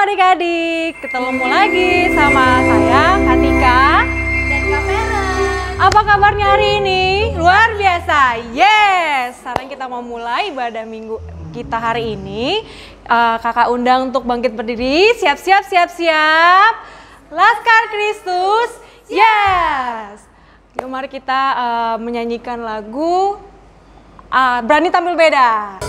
adik-adik, ketemu lagi sama saya Katika dan Kak Vera. Apa kabarnya hari ini? Luar biasa, yes! Sekarang kita mau mulai ibadah minggu kita hari ini. Kakak undang untuk bangkit berdiri, siap-siap, siap-siap. Laskar Kristus, yes! Yuk mari kita menyanyikan lagu Berani Tampil Beda.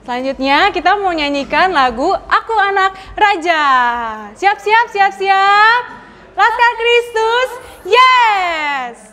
Selanjutnya kita mau nyanyikan lagu Aku Anak Raja. Siap-siap, siap-siap. Laskar Kristus, yes!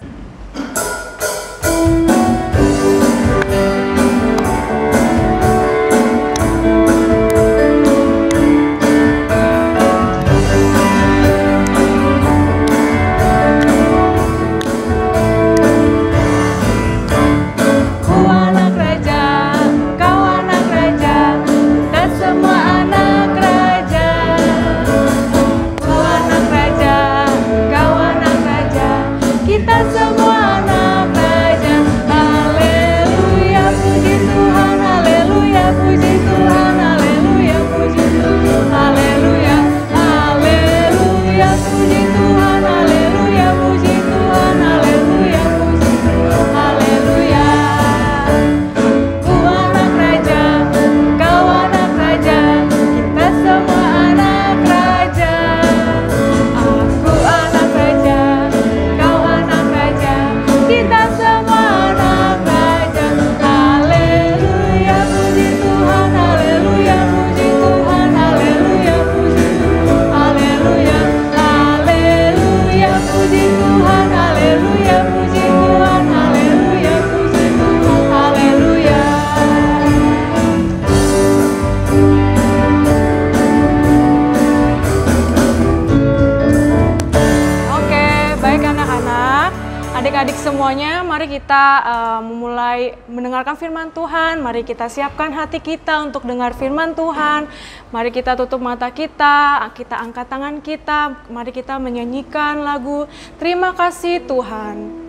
Adik-adik semuanya, mari kita memulai mendengarkan firman Tuhan. Mari kita siapkan hati kita untuk dengar firman Tuhan. Mari kita tutup mata kita angkat tangan kita. Mari kita menyanyikan lagu Terima Kasih Tuhan.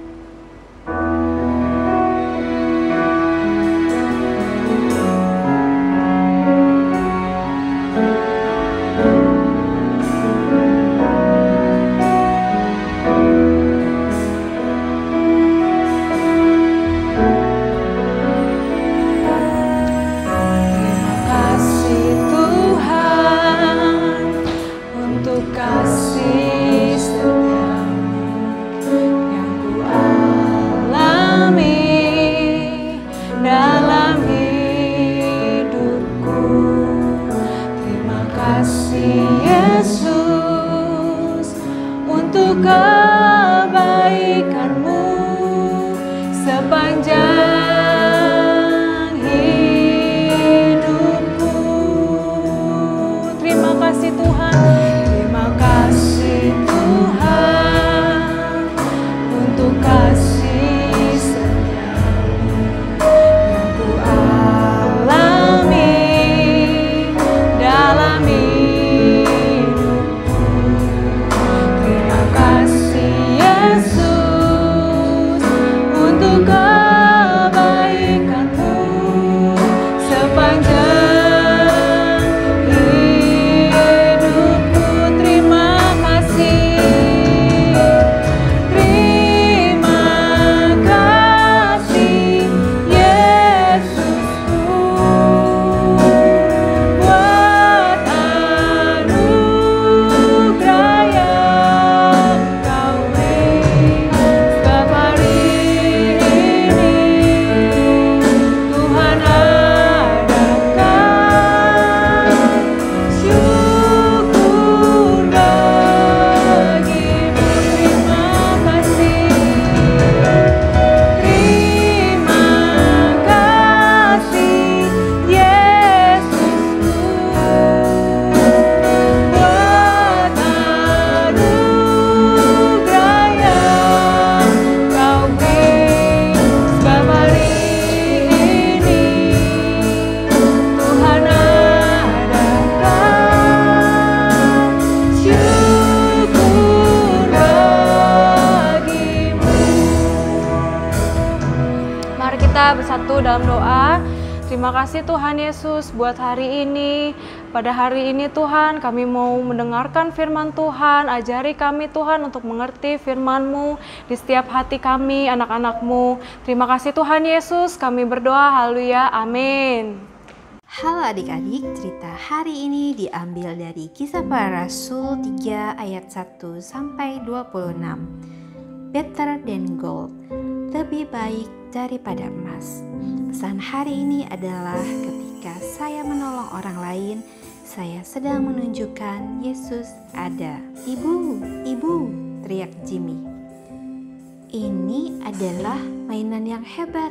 Terima kasih Tuhan. Terima kasih Tuhan untuk kasih setiamu yang ku alami dalam hidupku. Terima kasih Yesus untuk kebaikanmu sepanjang hidupku. Terima kasih, terima kasih Yesusku buat anugerah yang Kau beri. Sebab hari ini Tuhan adakan syukur bagimu. Terima kasih, terima kasih Yesusku buat anugerah yang Kau beri. Sebab hari ini Tuhan adakan syukur bagimu. Mari kita bersatu dalam doa. Terima kasih Tuhan Yesus buat hari ini. Pada hari ini Tuhan, kami mau mendengarkan firman Tuhan. Ajari kami Tuhan untuk mengerti firman-Mu di setiap hati kami, anak-anak-Mu. Terima kasih Tuhan Yesus, kami berdoa, haleluya, amin. Halo adik-adik, cerita hari ini diambil dari Kisah Para Rasul 3 ayat 1 sampai 26. Better than gold, lebih baik daripada emas. Pesan hari ini adalah ketika saya menolong orang lain, saya sedang menunjukkan Yesus ada. Ibu, ibu, teriak Jimmy. Ini adalah mainan yang hebat.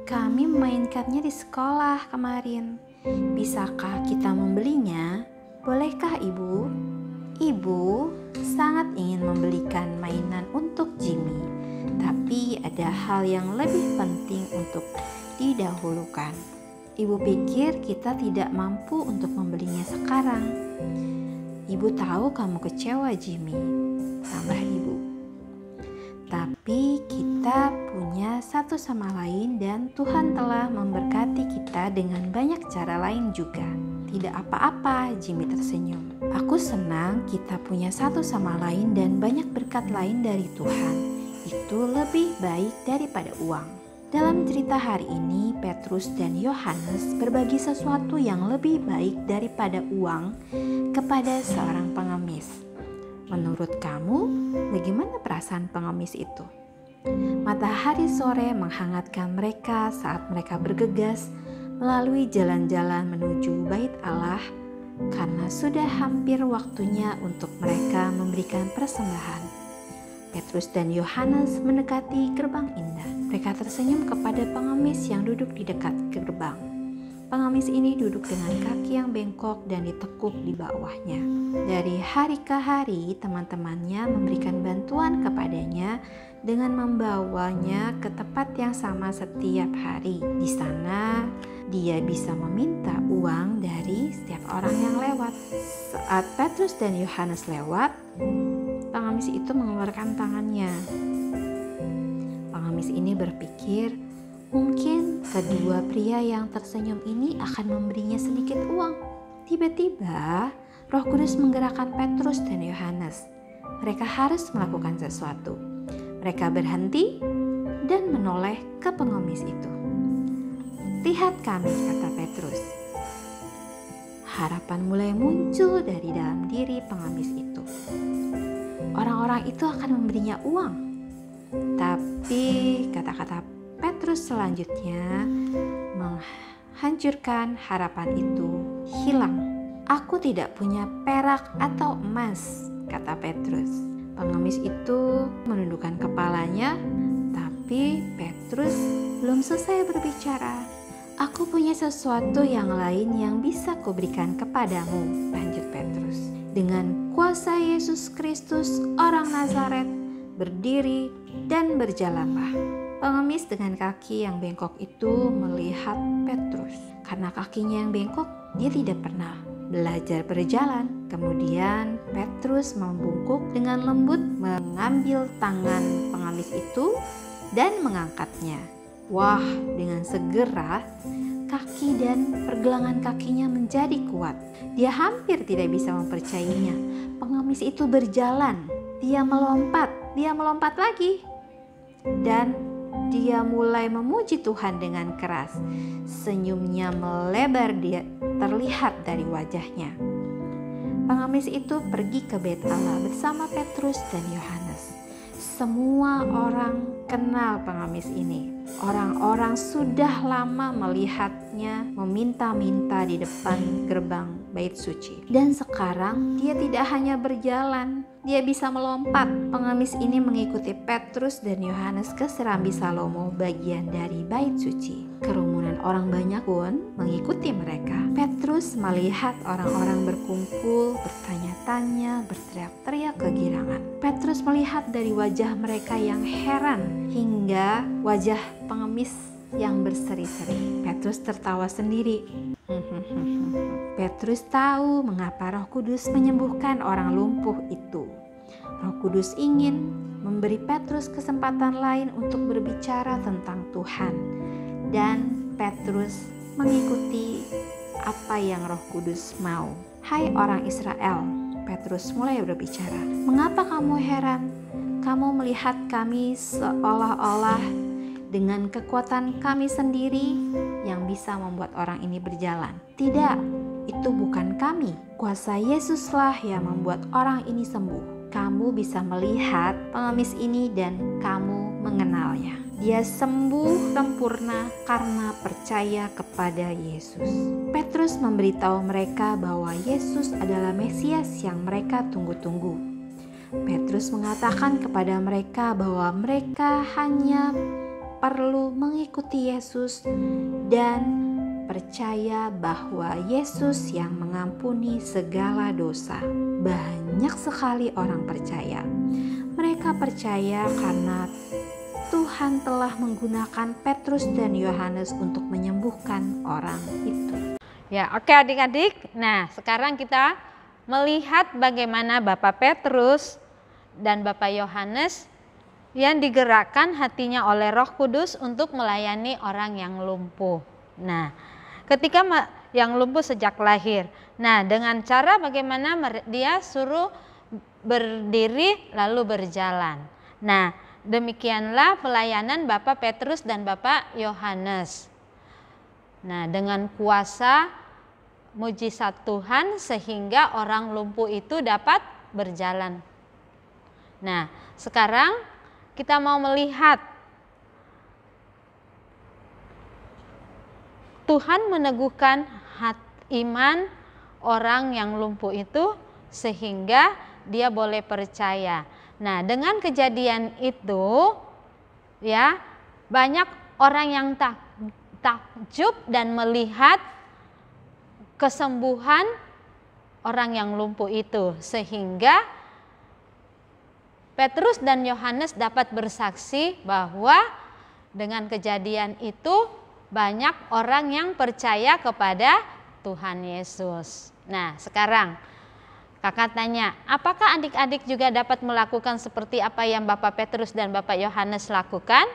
Kami memainkannya di sekolah kemarin. Bisakah kita membelinya? Bolehkah ibu? Ibu sangat ingin membelikan mainan untuk Jimmy, tapi ada hal yang lebih penting untuk didahulukan. Ibu pikir kita tidak mampu untuk membelinya sekarang. Ibu tahu kamu kecewa Jimmy, tambah ibu. Tapi kita punya satu sama lain dan Tuhan telah memberkati kita dengan banyak cara lain juga. Tidak apa-apa, Jimmy tersenyum. Aku senang kita punya satu sama lain dan banyak berkat lain dari Tuhan. Itu lebih baik daripada uang. Dalam cerita hari ini, Petrus dan Yohanes berbagi sesuatu yang lebih baik daripada uang kepada seorang pengemis. Menurut kamu, bagaimana perasaan pengemis itu? Matahari sore menghangatkan mereka saat mereka bergegas melalui jalan-jalan menuju Bait Allah karena sudah hampir waktunya untuk mereka memberikan persembahan. Petrus dan Yohanes mendekati gerbang indah. Mereka tersenyum kepada pengemis yang duduk di dekat gerbang. Pengemis ini duduk dengan kaki yang bengkok dan ditekuk di bawahnya. Dari hari ke hari, teman-temannya memberikan bantuan kepadanya dengan membawanya ke tempat yang sama setiap hari. Di sana, dia bisa meminta uang dari setiap orang yang lewat. Saat Petrus dan Yohanes lewat, pengemis itu mengeluarkan tangannya. Pengemis ini berpikir, mungkin kedua pria yang tersenyum ini akan memberinya sedikit uang. Tiba-tiba, Roh Kudus menggerakkan Petrus dan Yohanes. Mereka harus melakukan sesuatu. Mereka berhenti dan menoleh ke pengemis itu. "Lihat kami," kata Petrus. Harapan mulai muncul dari dalam diri pengemis itu. Orang-orang itu akan memberinya uang. Tapi kata-kata Petrus selanjutnya menghancurkan harapan itu hilang. "Aku tidak punya perak atau emas," kata Petrus. Pengemis itu menundukkan kepalanya, tapi Petrus belum selesai berbicara. "Aku punya sesuatu yang lain yang bisa kuberikan kepadamu," lanjut Petrus. dengan kuasa Yesus Kristus orang Nazaret, berdiri dan berjalanlah. Pengemis dengan kaki yang bengkok itu melihat Petrus. Karena kakinya yang bengkok, dia tidak pernah belajar berjalan. Kemudian Petrus membungkuk dengan lembut mengambil tangan pengemis itu dan mengangkatnya. Wah, dengan segera kaki dan pergelangan kakinya menjadi kuat. Dia hampir tidak bisa mempercayainya. Pengemis itu berjalan, dia melompat lagi. Dan dia mulai memuji Tuhan dengan keras. Senyumnya melebar, dia terlihat dari wajahnya. Pengemis itu pergi ke bait Allah bersama Petrus dan Yohanes. Semua orang kenal pengemis ini. Orang-orang sudah lama melihatnya meminta-minta di depan gerbang bait suci. Dan sekarang dia tidak hanya berjalan, dia bisa melompat. Pengemis ini mengikuti Petrus dan Yohanes ke Serambi Salomo, bagian dari bait suci. Kerumunan orang banyak pun mengikuti mereka. Petrus melihat orang-orang berkumpul, bertanya-tanya, berteriak-teriak kegirangan. Petrus melihat dari wajah mereka yang heran hingga wajah pengemis yang berseri-seri. Petrus tertawa sendiri. Petrus tahu mengapa Roh Kudus menyembuhkan orang lumpuh itu. Roh Kudus ingin memberi Petrus kesempatan lain untuk berbicara tentang Tuhan. Dan Petrus mengikuti apa yang Roh Kudus mau. Hai orang Israel, Petrus mulai berbicara. Mengapa kamu heran? Kamu melihat kami seolah-olah dengan kekuatan kami sendiri yang bisa membuat orang ini berjalan. Tidak, itu bukan kami. Kuasa Yesuslah yang membuat orang ini sembuh. Kamu bisa melihat pengemis ini dan kamu mengenalnya. Dia sembuh sempurna karena percaya kepada Yesus. Petrus memberitahu mereka bahwa Yesus adalah Mesias yang mereka tunggu-tunggu. Petrus mengatakan kepada mereka bahwa mereka hanya perlu mengikuti Yesus dan percaya bahwa Yesus yang mengampuni segala dosa. Banyak sekali orang percaya. Mereka percaya karena Tuhan telah menggunakan Petrus dan Yohanes untuk menyembuhkan orang itu. Ya, oke adik-adik. Nah, sekarang kita melihat bagaimana Bapak Petrus dan Bapak Yohanes yang digerakkan hatinya oleh Roh Kudus untuk melayani orang yang lumpuh. Nah, ketika yang lumpuh sejak lahir. Nah, dengan cara bagaimana dia suruh berdiri lalu berjalan. Nah, demikianlah pelayanan Bapak Petrus dan Bapak Yohanes. Nah, dengan kuasa mujizat Tuhan sehingga orang lumpuh itu dapat berjalan. Nah, sekarang kita mau melihat Tuhan meneguhkan iman orang yang lumpuh itu sehingga dia boleh percaya. Nah, dengan kejadian itu ya, banyak orang yang takjub dan melihat kesembuhan orang yang lumpuh itu sehingga Petrus dan Yohanes dapat bersaksi bahwa dengan kejadian itu banyak orang yang percaya kepada Tuhan Yesus. Nah, sekarang kakak tanya, apakah adik-adik juga dapat melakukan seperti apa yang Bapak Petrus dan Bapak Yohanes lakukan?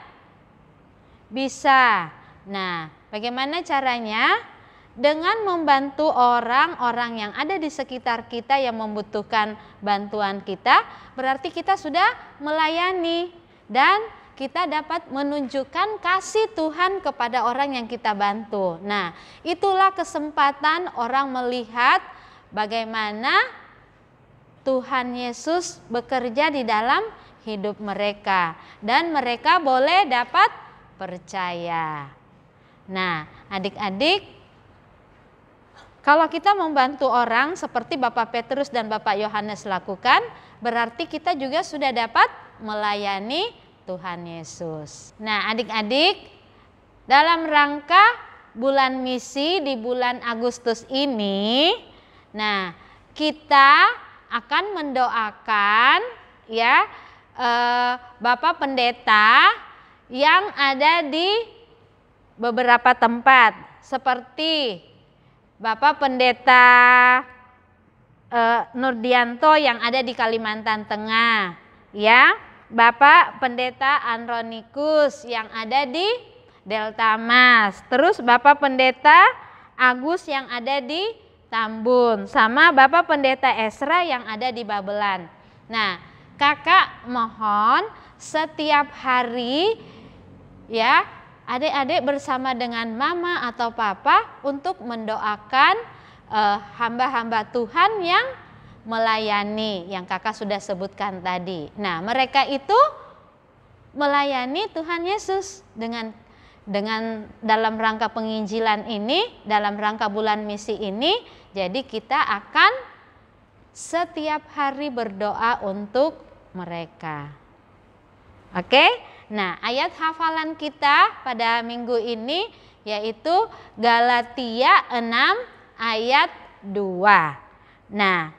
Bisa. Nah, bagaimana caranya? Dengan membantu orang-orang yang ada di sekitar kita yang membutuhkan bantuan kita, berarti kita sudah melayani dan kita dapat menunjukkan kasih Tuhan kepada orang yang kita bantu. Nah, itulah kesempatan orang melihat bagaimana Tuhan Yesus bekerja di dalam hidup mereka dan mereka boleh dapat percaya. Nah, adik-adik, kalau kita membantu orang seperti Bapak Petrus dan Bapak Yohanes lakukan, berarti kita juga sudah dapat melayani Tuhan Yesus. Nah, adik-adik, dalam rangka bulan misi di bulan Agustus ini, nah, kita akan mendoakan ya Bapak Pendeta yang ada di beberapa tempat, seperti Bapak Pendeta Nurdianto yang ada di Kalimantan Tengah, ya, Bapak Pendeta Andronikus yang ada di Delta Mas, terus Bapak Pendeta Agus yang ada di Tambun, sama Bapak Pendeta Esra yang ada di Babelan. Nah, kakak mohon setiap hari ya adik-adik bersama dengan mama atau papa untuk mendoakan hamba-hamba Tuhan yang melayani, yang kakak sudah sebutkan tadi. Nah, mereka itu melayani Tuhan Yesus dengan dalam rangka penginjilan ini, dalam rangka bulan misi ini. Jadi kita akan setiap hari berdoa untuk mereka. Oke? Nah, ayat hafalan kita pada minggu ini yaitu Galatia 6 ayat 2. Nah,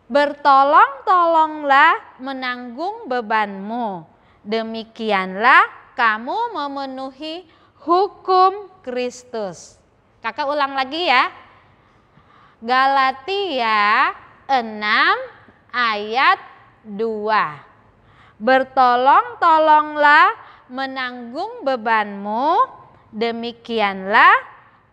bertolong-tolonglah menanggung bebanmu, demikianlah kamu memenuhi hukum Kristus. Kakak ulang lagi ya. Galatia 6 ayat 2. Bertolong-tolonglah menanggung bebanmu, demikianlah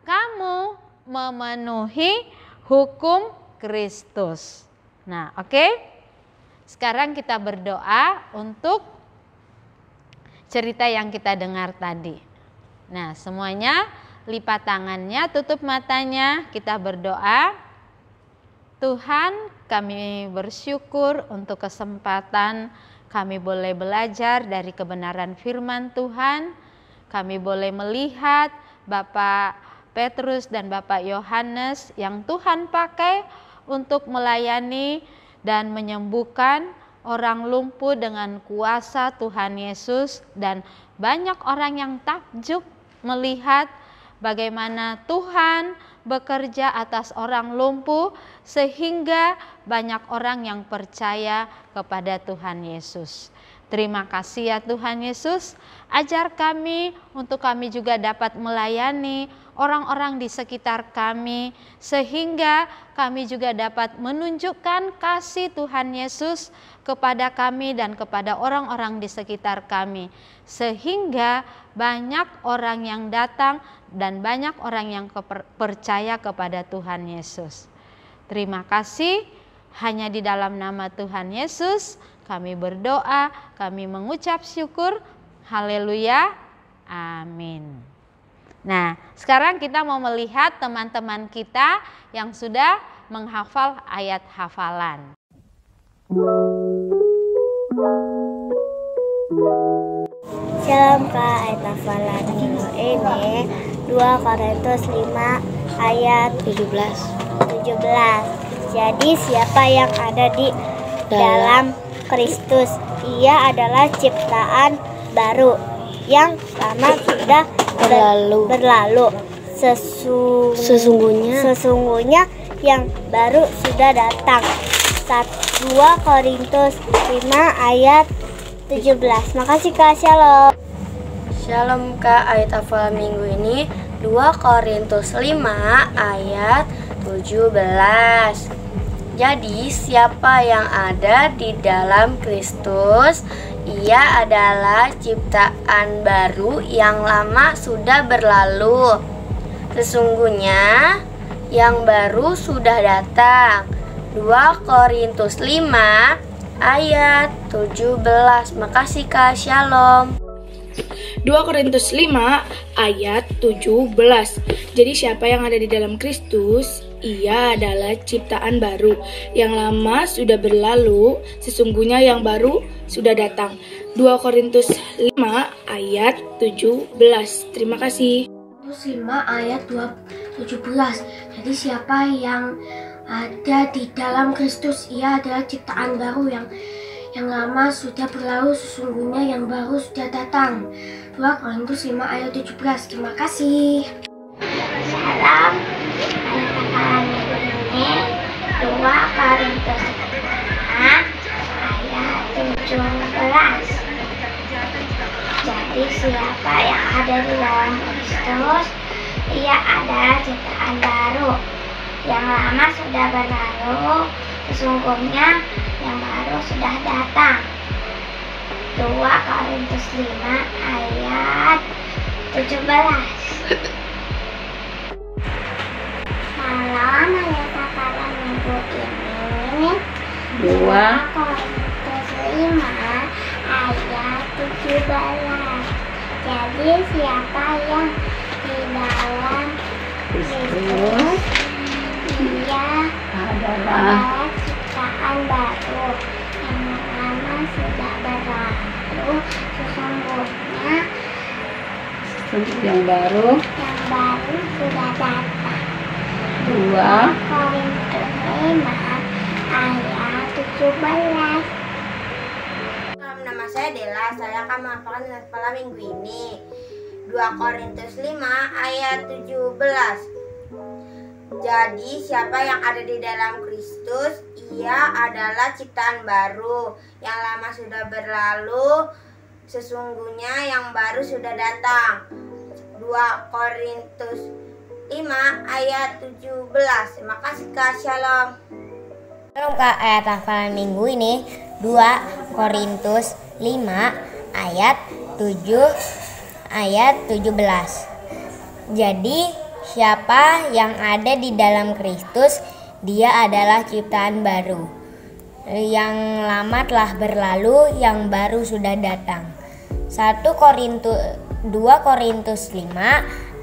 kamu memenuhi hukum Kristus. Nah, oke. Sekarang kita berdoa untuk cerita yang kita dengar tadi. Nah, semuanya lipat tangannya, tutup matanya, kita berdoa. Tuhan, kami bersyukur untuk kesempatan kami boleh belajar dari kebenaran firman Tuhan. Kami boleh melihat Bapak Petrus dan Bapak Yohanes yang Tuhan pakai untuk melayani dan menyembuhkan orang lumpuh dengan kuasa Tuhan Yesus, dan banyak orang yang takjub melihat bagaimana Tuhan bekerja atas orang lumpuh sehingga banyak orang yang percaya kepada Tuhan Yesus. Terima kasih ya Tuhan Yesus, ajar kami untuk kami juga dapat melayani orang-orang di sekitar kami, sehingga kami juga dapat menunjukkan kasih Tuhan Yesus kepada kami dan kepada orang-orang di sekitar kami, sehingga banyak orang yang datang dan banyak orang yang percaya kepada Tuhan Yesus. Terima kasih, hanya di dalam nama Tuhan Yesus kami berdoa, kami mengucap syukur. Haleluya, amin. Nah, sekarang kita mau melihat teman-teman kita yang sudah menghafal ayat hafalan. Shalom Kak, ayat hafalan minggu ini 2 Korintus 5 ayat 17. Jadi siapa yang ada di dalam Kristus, ia adalah ciptaan baru, yang lama sudah berlalu. Sesungguhnya yang baru sudah datang. 2 Korintus 5 ayat 17. Makasih Kak, shalom. Shalom Kak, ayat hafalan minggu ini 2 Korintus 5 ayat 17. Jadi siapa yang ada di dalam Kristus, ia adalah ciptaan baru, yang lama sudah berlalu. Sesungguhnya yang baru sudah datang. 2 Korintus 5 ayat 17. Makasih Kak, shalom. 2 Korintus 5 ayat 17. Jadi siapa yang ada di dalam Kristus, ia adalah ciptaan baru, yang lama sudah berlalu, sesungguhnya yang baru sudah datang. 2 Korintus 5 ayat 17. Terima kasih. 5 ayat 17. Jadi siapa yang ada di dalam Kristus, ia adalah ciptaan baru, yang lama sudah berlalu, sesungguhnya yang baru sudah datang. 2 Korintus 5 ayat 17. Terima kasih. Salam. Ayat hafalan minggu ini 2 Korintus Jadi siapa yang ada di dalam Kristus, ia adalah ciptaan baru. Yang lama sudah berlalu, sesungguhnya yang baru sudah datang. 2 Korintus 5 ayat 17. Malam ayat hafalan minggu ini 2 Korintus 5 ayat 17. Jadi siapa yang di dalam Kristus, ia adalah ciptaan baru. Yang lama sudah berlalu, sesungguhnya yang baru sudah datang. 2 Korintus 5 ayat 17. Nama saya Dela, saya akan menghafalkan hafalan minggu ini. 2 Korintus 5 ayat 17. Jadi siapa yang ada di dalam Kristus, ia adalah ciptaan baru. Yang lama sudah berlalu, sesungguhnya yang baru sudah datang. 2 Korintus 5 ayat 17. Terima kasih Kak, shalom. Shalom Kak, ayat hafalan minggu ini 2 Korintus 5 ayat 17. Jadi siapa yang ada di dalam Kristus, dia adalah ciptaan baru. Yang lama telah berlalu, yang baru sudah datang. 2 Korintus 5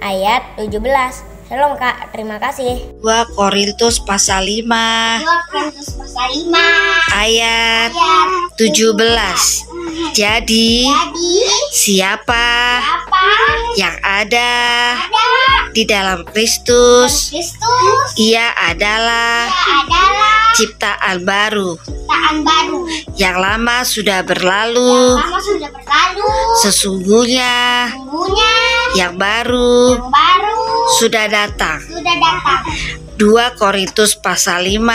ayat 17. Shalom Kak, terima kasih. 2 Korintus pasal 5 ayat 17. Jadi siapa yang ada di dalam Kristus, ia adalah ciptaan baru. Yang lama sudah berlalu, sesungguhnya yang baru sudah datang. 2 Korintus pasal 5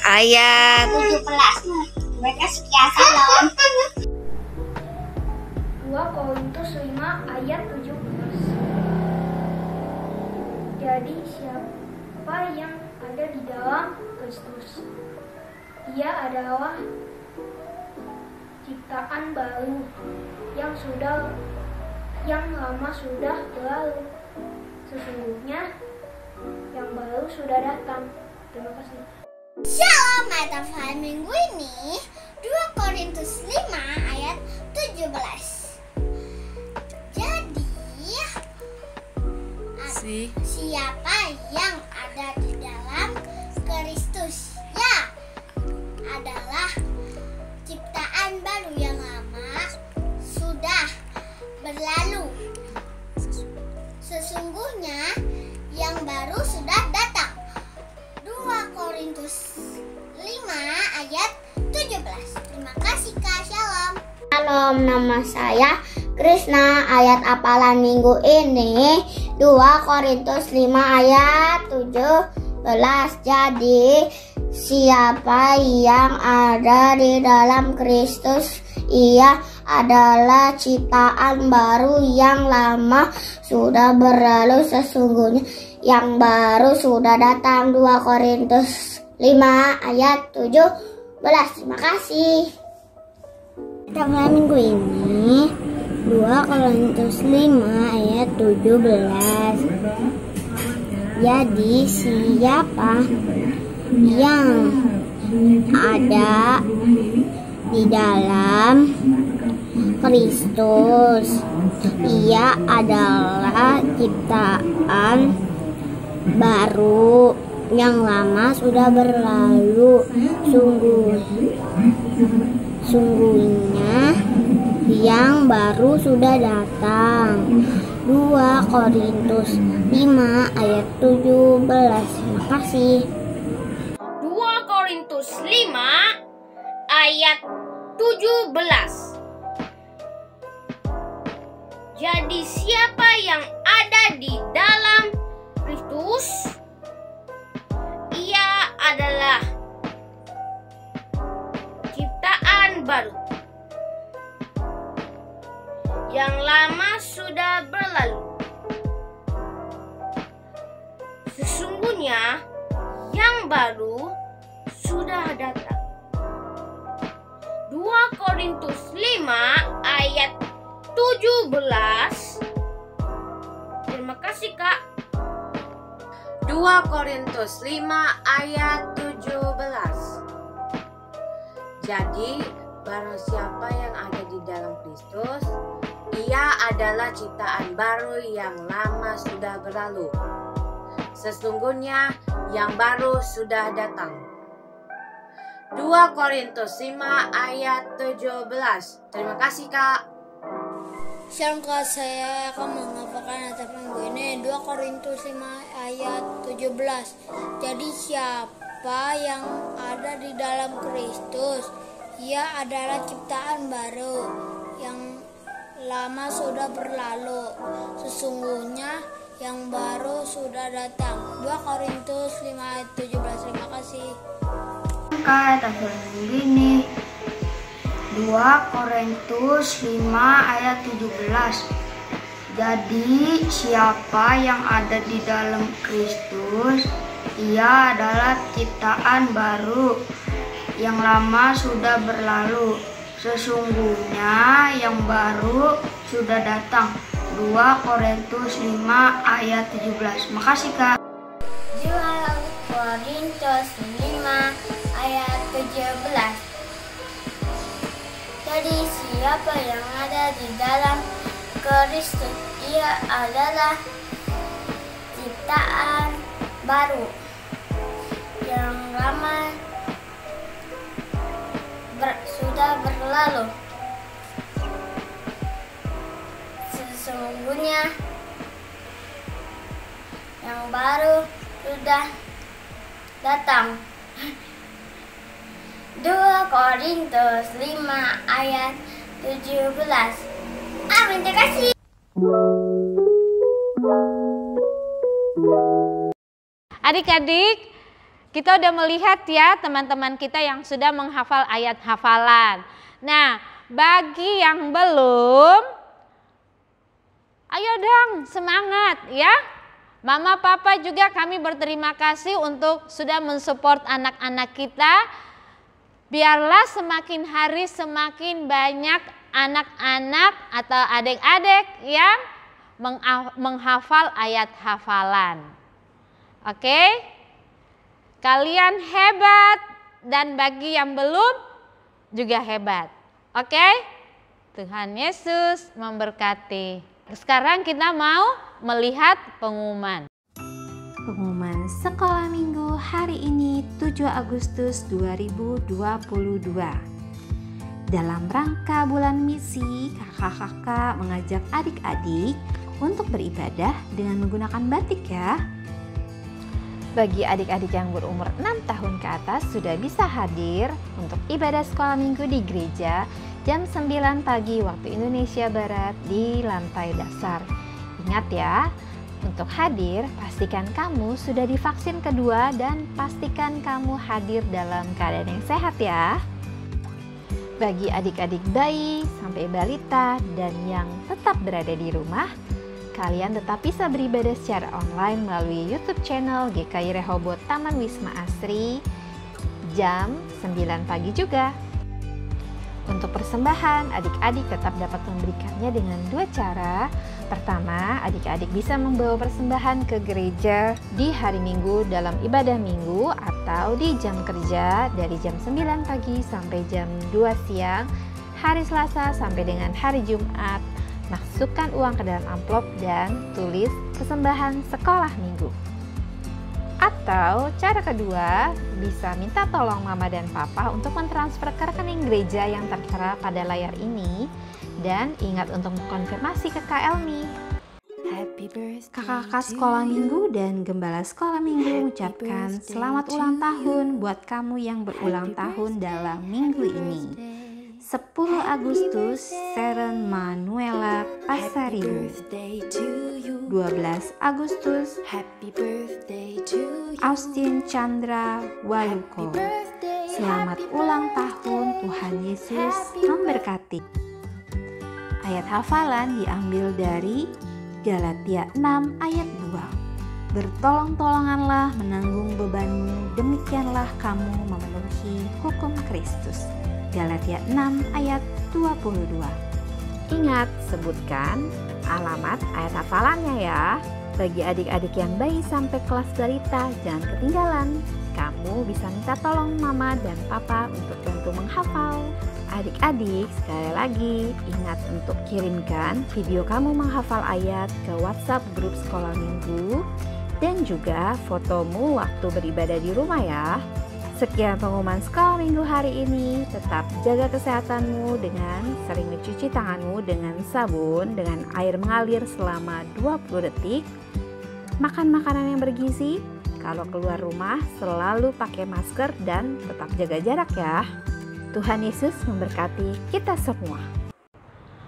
ayat 17. Mereka sekian, salam. 2 Korintus 5 ayat 17. Jadi siapa yang ada di dalam Kristus, ia adalah ciptaan baru. Yang lama sudah berlalu, sesungguhnya yang baru sudah datang. Terima kasih. Shalom, ayat hafalan minggu ini 2 Korintus 5 ayat 17. Jadi siapa yang ada di dalam Kristus, ya adalah ciptaan baru. Yang lama sudah berlalu, sesungguhnya yang baru sudah datang. 2 Korintus 5 ayat 17. Terima kasih Kak, shalom. Shalom, nama saya Krishna. Ayat hafalan minggu ini 2 Korintus 5 ayat 17. Jadi siapa yang ada di dalam Kristus, ia adalah ciptaan baru. Yang lama sudah berlalu, sesungguhnya yang baru sudah datang. 2 Korintus 5 ayat 17. Terima kasih. Hafalan minggu ini 2 Korintus 5 ayat 17. Jadi siapa yang ada di dalam Kristus, ia adalah ciptaan baru. Yang lama sudah berlalu, sungguhnya yang baru sudah datang. 2 Korintus 5 ayat 17. Terima kasih. 2 Korintus 5 ayat 17. Jadi siapa yang ada di dalam Kristus, ia adalah ciptaan yang lama sudah berlalu. Sesungguhnya yang baru sudah datang. 2 Korintus 5 ayat 17. Terima kasih, Kak. 2 Korintus 5 ayat 17. Jadi, barang siapa yang ada di dalam Kristus, ia adalah ciptaan baru, yang lama sudah berlalu. Sesungguhnya yang baru sudah datang. 2 Korintus 5 ayat 17. Terima kasih, Kak. Shalom Kak, saya akan menghafalkan ayat minggu ini 2 Korintus 5 ayat 17. Jadi siapa yang ada di dalam Kristus, ia adalah ciptaan baru, yang lama sudah berlalu, sesungguhnya yang baru sudah datang. 2 Korintus 5 ayat 17. Terima kasih. Kak, ini 2 Korintus 5 ayat 17. Jadi siapa yang ada di dalam Kristus, ia adalah ciptaan baru, yang lama sudah berlalu, sesungguhnya yang baru sudah datang. 2 Korintus 5 ayat 17. Makasih, Kak. 2 Korintus 5 ayat 17. Jadi siapa yang ada di dalam Kristus, ia adalah ciptaan baru, yang lama sudah berlalu, sesungguhnya yang baru sudah datang. 2 Korintus 5 ayat 17. Amin, terima kasih. Adik-adik, kita udah melihat ya teman-teman kita yang sudah menghafal ayat hafalan. Nah, bagi yang belum, ayo dong semangat ya. Mama papa juga kami berterima kasih untuk sudah mensupport anak-anak kita. Biarlah semakin hari semakin banyak anak-anak atau adik-adik yang menghafal ayat hafalan. Oke? Kalian hebat, dan bagi yang belum juga hebat. Oke? Tuhan Yesus memberkati. Sekarang kita mau melihat pengumuman. Pengumuman sekolah minggu hari ini 7 Agustus 2022. Dalam rangka bulan misi, kakak-kakak mengajak adik-adik untuk beribadah dengan menggunakan batik ya. Bagi adik-adik yang berumur 6 tahun ke atas sudah bisa hadir untuk ibadah sekolah minggu di gereja jam 9 pagi waktu Indonesia Barat di lantai dasar. Ingat ya, untuk hadir pastikan kamu sudah divaksin kedua dan pastikan kamu hadir dalam keadaan yang sehat ya. Bagi adik-adik bayi sampai balita dan yang tetap berada di rumah, kalian tetap bisa beribadah secara online melalui YouTube channel GKI Rehoboth Taman Wisma Asri jam 9 pagi juga. Untuk persembahan, adik-adik tetap dapat memberikannya dengan 2 cara. Pertama, adik-adik bisa membawa persembahan ke gereja di hari Minggu dalam ibadah minggu atau di jam kerja dari jam 9 pagi sampai jam 2 siang, hari Selasa sampai dengan hari Jumat. Masukkan uang ke dalam amplop dan tulis persembahan sekolah minggu. Atau cara kedua, bisa minta tolong mama dan papa untuk mentransfer ke rekening gereja yang tertera pada layar ini. Dan ingat untuk mengkonfirmasi ke Kak Elmi. Kakak-kakak sekolah minggu dan gembala sekolah minggu mengucapkan selamat ulang tahun buat kamu yang berulang tahun dalam minggu ini. 10 Agustus, Seren Manuela Pasaribu. 12 Agustus, Austin Chandra Waluko. Selamat ulang tahun, Tuhan Yesus memberkati. Ayat hafalan diambil dari Galatia 6 ayat 2. Bertolong-tolonganlah menanggung bebanmu, demikianlah kamu memenuhi hukum Kristus. Galatia 6 ayat 22. Ingat, sebutkan alamat ayat hafalannya ya. Bagi adik-adik yang bayi sampai kelas balita, jangan ketinggalan. Kamu bisa minta tolong mama dan papa untuk bantu menghafal. Adik-adik, sekali lagi ingat untuk kirimkan video kamu menghafal ayat ke WhatsApp grup sekolah minggu dan juga fotomu waktu beribadah di rumah ya. Sekian pengumuman sekolah minggu hari ini. Tetap jaga kesehatanmu dengan sering mencuci tanganmu dengan sabun dengan air mengalir selama 20 detik. Makan makanan yang bergizi. Kalau keluar rumah selalu pakai masker dan tetap jaga jarak ya. Tuhan Yesus memberkati kita semua.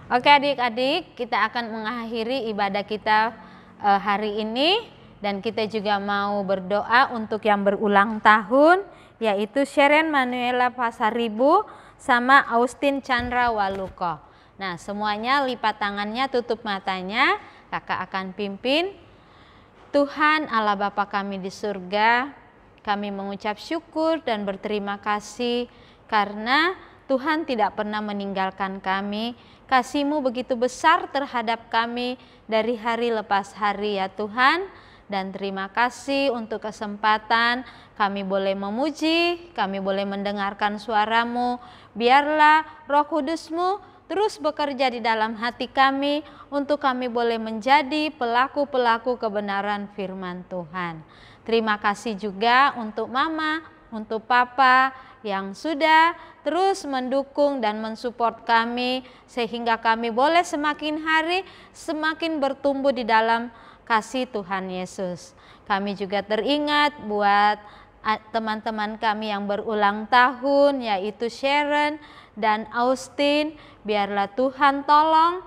Oke adik-adik, kita akan mengakhiri ibadah kita hari ini. Dan kita juga mau berdoa untuk yang berulang tahun, yaitu Sharon Manuela Pasaribu sama Austin Chandra Waluko. Nah, semuanya lipat tangannya, tutup matanya, kakak akan pimpin. Tuhan Allah Bapa kami di surga, kami mengucap syukur dan berterima kasih karena Tuhan tidak pernah meninggalkan kami. Kasih-Mu begitu besar terhadap kami dari hari lepas hari ya Tuhan. Dan terima kasih untuk kesempatan kami boleh memuji, kami boleh mendengarkan suara-Mu. Biarlah Roh Kudus-Mu terus bekerja di dalam hati kami untuk kami boleh menjadi pelaku-pelaku kebenaran firman Tuhan. Terima kasih juga untuk Mama, untuk Papa yang sudah terus mendukung dan mensupport kami sehingga kami boleh semakin hari semakin bertumbuh di dalam kasih Tuhan Yesus. Kami juga teringat buat teman-teman kami yang berulang tahun yaitu Sharon dan Austin. Biarlah Tuhan tolong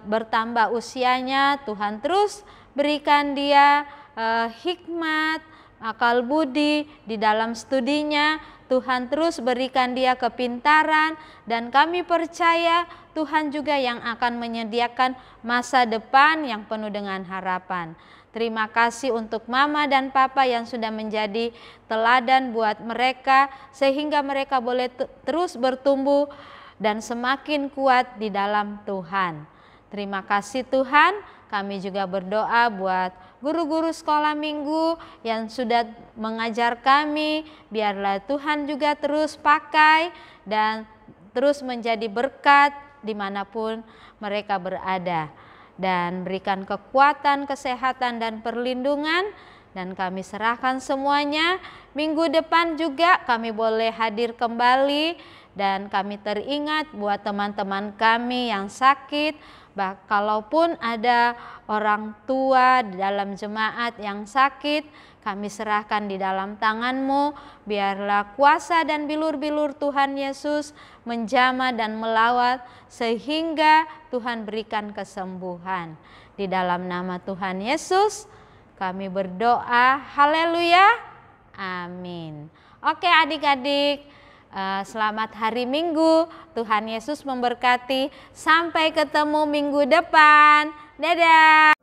bertambah usianya. Tuhan terus berikan dia hikmat, akal budi di dalam studinya. Tuhan terus berikan dia kepintaran dan kami percaya Tuhan juga yang akan menyediakan masa depan yang penuh dengan harapan. Terima kasih untuk Mama dan Papa yang sudah menjadi teladan buat mereka sehingga mereka boleh terus bertumbuh dan semakin kuat di dalam Tuhan. Terima kasih Tuhan. Kami juga berdoa buat guru-guru sekolah minggu yang sudah mengajar kami. Biarlah Tuhan juga terus pakai dan terus menjadi berkat dimanapun mereka berada. Dan berikan kekuatan, kesehatan, dan perlindungan. Dan kami serahkan semuanya. Minggu depan juga kami boleh hadir kembali. Dan kami teringat buat teman-teman kami yang sakit. Kalaupun ada orang tua di dalam jemaat yang sakit, kami serahkan di dalam tangan-Mu. Biarlah kuasa dan bilur-bilur Tuhan Yesus menjamah dan melawat sehingga Tuhan berikan kesembuhan. Di dalam nama Tuhan Yesus kami berdoa. Haleluya. Amin. Oke adik-adik. Selamat hari Minggu. Tuhan Yesus memberkati. Sampai ketemu minggu depan. Dadah.